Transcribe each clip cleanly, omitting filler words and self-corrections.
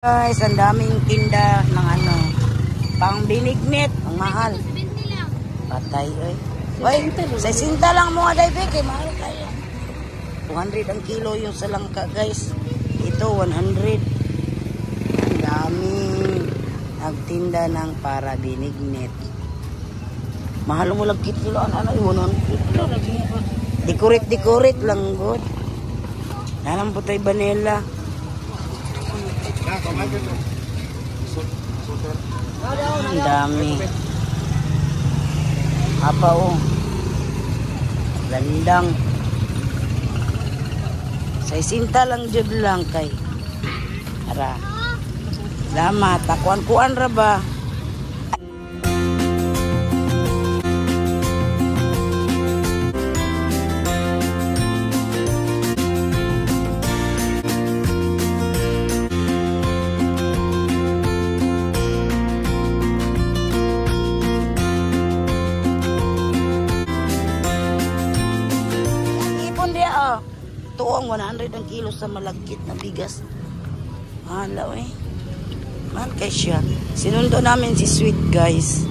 Guys, ang daming tinda ng ano, pang binignit, ang mahal. Patay, oy. Oy, 60 lang mga daibig, eh, mahal kaya. 200 ang kilo yung salangka, guys. Ito, 100. Ang daming nagtinda ng para binignit. Mahal mo lang kilo, ano, 100. Decorate lang, good. Nalang po tayo vanilla. Ang dami. Apa oh. Landang. Sa isinta lang jud lang kay. Ara. Salamat. Takuan-kuan ra ba? Tuong 100 ang kilo sa malagkit na bigas. Mahal eh. Mahal kay siya. Sinundo namin si Sweet, guys.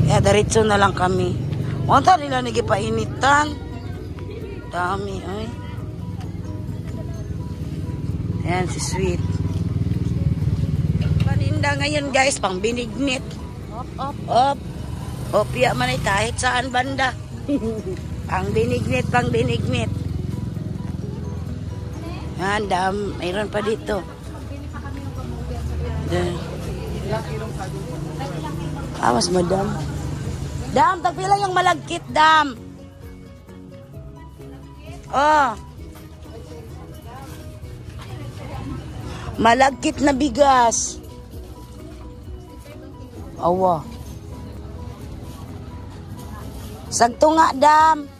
Kaya diretso na lang kami. Wala nila nagipainitan. Dami eh. Ayan si Sweet. Paninda ngayon, guys, pang binignit. Op. Opya man ay kahit saan banda. Pang binignit. Yan, mayroon pa dito. Awas madam. Dam, tagpila yung malagkit, dam. Oh. Malagkit na bigas. Awa. Sagto nga, dam.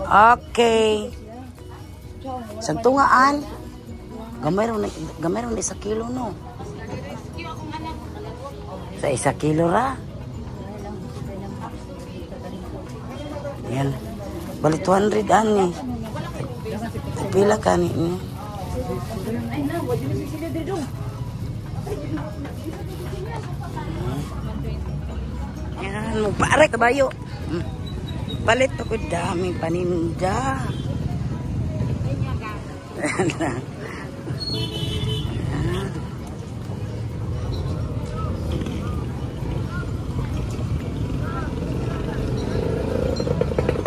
Okay. Santungaan. Gamay ron 1 kilo no. Sa 1 kilo ra. Yan. Bali 200 ani. Pila ka ni niyo? Yan, mo pare kabayo. Palit ako daming paninda.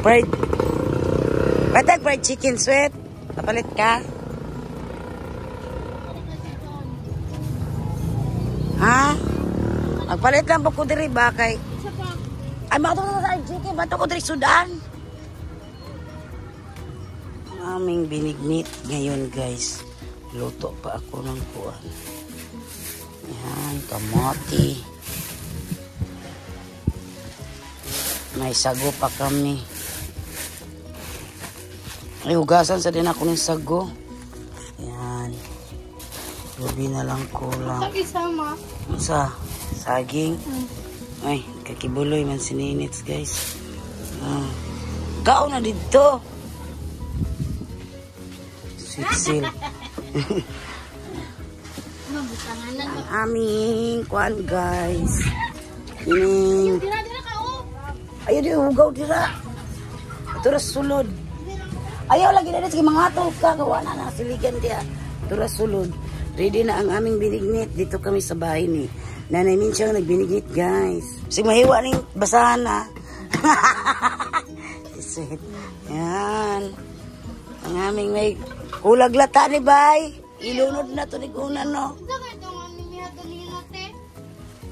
Fried chicken, Sweet. Papalit ka? Ha? Magpalit lang po ko diri ba kay ay, mga ito sa chicken. Ba't ako dari Sudan? Aming binignit ngayon, guys. Luto pa ako ng kuwan. Yan, kamote. May sago pa kami. Ay, hugasan sa din ako ng sago. Yan. Lubi na lang kulang. Sa isama? Sa saging. Ay, kakibuloy man sininits, guys. Kao na dito. Sweet seal. Ang aming kuan, guys. Ining. Ayaw di hugaw dira. Ito ras sulod. Ayaw lagi na sige mga atol ka. Gawa na siligan dia. Ito ras sulod. Ready na ang aming binignit. Dito kami sa bahay ni Nanay Minchang nagbinigit, guys. Kasi mahiwa ning basahan na. Sweet. Yan. Ang aming may kulaglata ni Bay. Ilunod na to ni Kunan, no?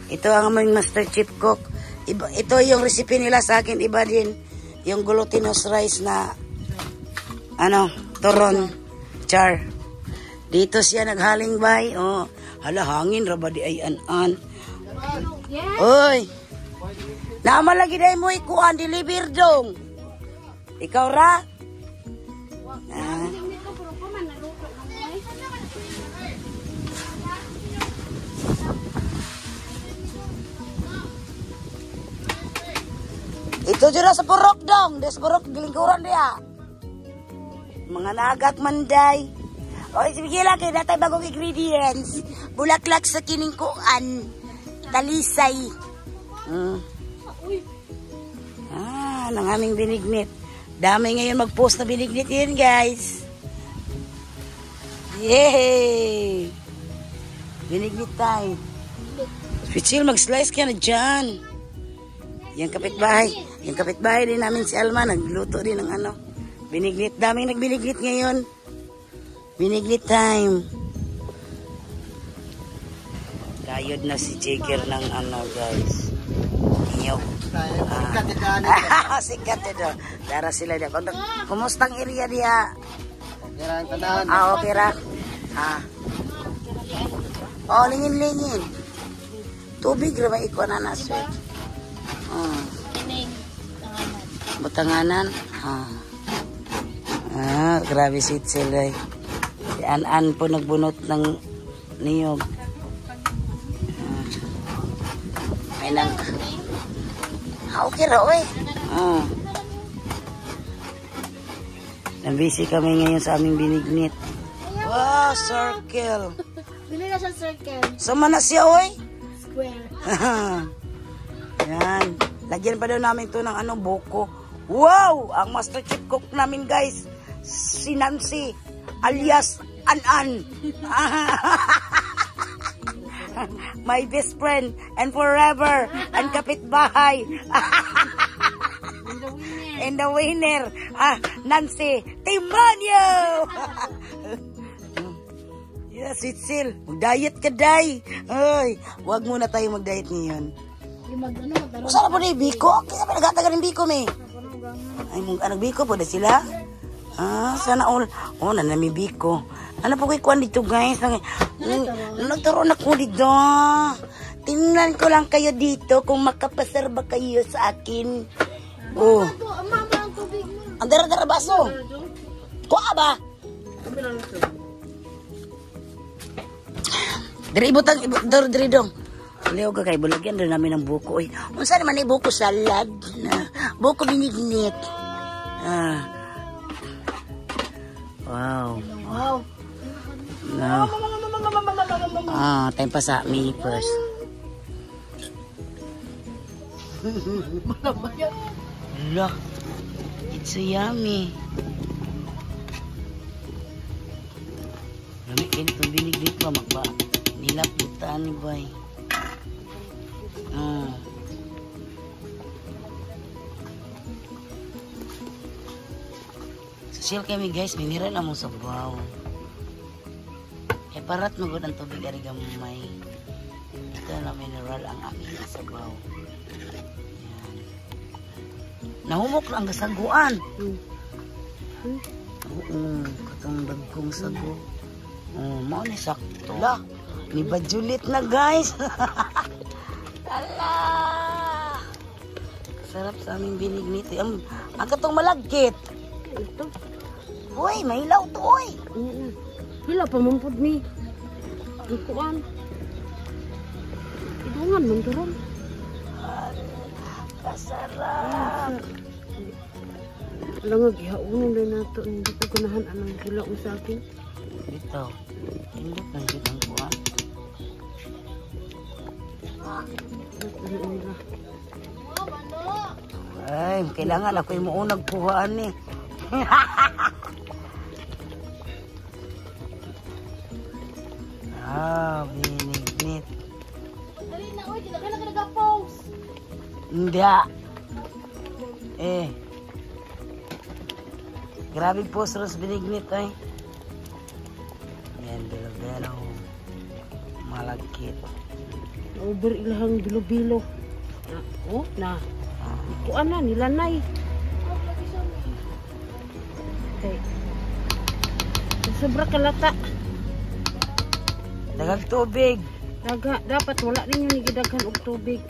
Ito ang aming master chef cook. Ito yung recipe nila sa akin. Iba din yung glutinous rice na ano, turon char. Dito siya naghaling, Bay. Oh. Hala, hangin, rabadi ay an-an. Oy! Naman lagi dahil mo ikuan, deliver dong. Ikaw ra? Ito dyan sa purok dong. Des purok, gilingkuran dia. Mga nagat manday. O, sige lang, kaya natay bagong ingredients. Bulaklak sa kiningkuan. Talisay. Ng aming binignit. Dami ngayon mag-post na binignit yun, guys. Yay! Binignit tayo. Pichil, mag-slice ka na dyan. Yung kapitbahay din namin si Alma, nagluto din ng ano. Binignit, daming nagbinignit ngayon. Binignit time. Kayod na si Jigger ng ano, guys. Iyo. Sikat ito. Dara sila dia. Kumustang area dia? Okay ra. Oh, lingin-lingin. Tubig ra ba iko na naswet. Butanganan. Grabe sweet sila. Si An-An po nagbunot ng niyog. May nang... okay ra, oy. Nabisi kami ngayon sa aming binignit. Wow, circle. Bili na siya circle. Sama na siya, oy. Square. Yan. Lagyan pa daw namin to ng ano, buko. Wow! Ang master chef cook namin, guys. Si Nancy, alias An-An. My best friend and forever and kapitbahay. And the winner, Nancy Timanyo. Yes, Itzel. Mag-diet ka, day. Ay, wag muna tayo mag-diet ngayon. Saan po na yung biko? Kaya pa nagatagal ng biko, may. Ay, biko po na sila? Sana all. Nanami biko. Ano po kayo kuhan dito, guys? Nagturoon ako dito. Tingnan ko lang kayo dito kung makapasar ba kayo sa akin. Ang dara-dara baso. Kuha ba? Dari ibutang, dari dong. Leo ka kay bulagyan doon namin ng buko. Unsa naman ay buko salad? Buko binignit. Wow. No. Time pa sa me first. Look. It's so yummy. Lami kayo itong binignit pa. Nilaputan ni Bay. Social kami, guys, mineral na mong sabaw. Parat mo ang tubig ari gamay. Ito na mineral ang aming sabaw. Yan. Nahumok lang ang saguan. Katong dagkong sago. Mao ni sakto. La, ni bajulit na, guys. Ala! Sarap sa aming binignit. Ang katong malagkit. Ito. Uy, may ilaw to, uy. Hila pa mampod mi. Ikuan. Idungan man turon. Kasarap. Alam nga, gihaunan rin nato. Hindi ko ganahan anong hila mo sa akin. Ito. Hindi pa ang kuha. Ay, kailangan ako yung maunag kuhaan eh. Binignit. Dali na, oy, kailangan ka nag-post. Hindi. Grabe post ros binignit ay. Yan, bilo-bilo. Malagkit. Over ilahang bilo-bilo. Na. Ikuan na, nilanay. Okay. Sobra kalata. Daghang tubig. Dapat wala ninyo nigidaghan og tubig.